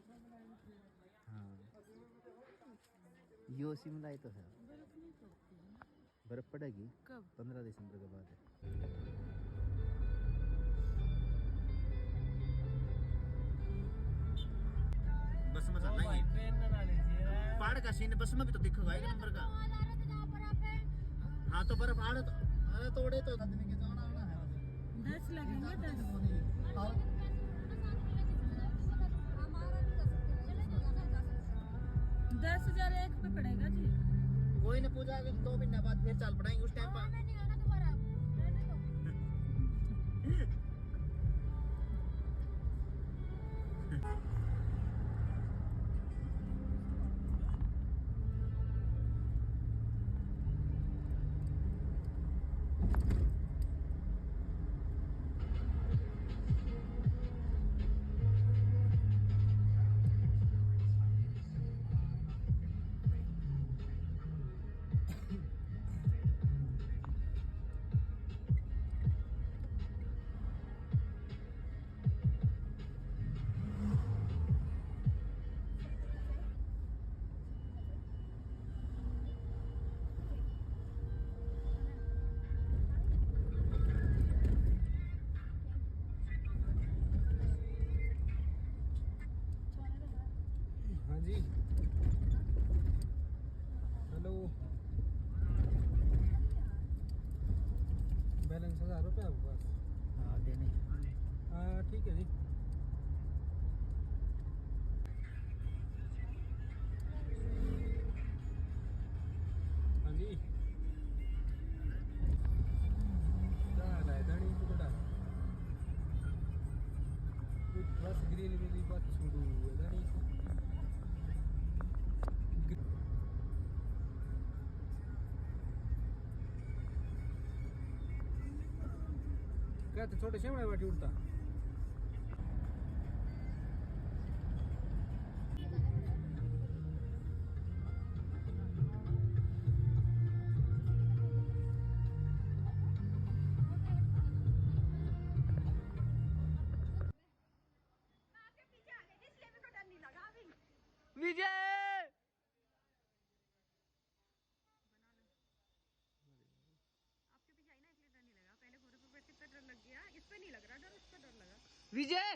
हाँ यो शिमला तो है। बर्फ पड़ेगी कब? 15 दिसंबर के बाद है। बस में चलना है पहाड़ का सीन बस में भी तो दिखेगा एक नंबर का। हाँ तो बर्फ आ रहा तो तोड़े तो आदमी के जाना आना है 10 लगेंगे 10। 10,000 एक पे पड़ेगा जी। कोई ने पूजा 2 महीने बाद फिर चल पड़ेंगे उस टाइम पर। हाँ जी हेलो बैलेंस 1000 रुपये आपके पास? हाँ देने। हाँ ठीक है जी। हाँ जी क्या हाल है धनी टुकड़ा बस ग्रिल मिली बात छोड़ू धनी क्या छोटे शेवड़ा बाटी उड़ता विजय आपके पीछे आई ना इसलिए डर नहीं लगा। पहले फोटो पे बैठते डर लग गया, इस पे नहीं लग रहा डर, उस पे डर लगा। विजय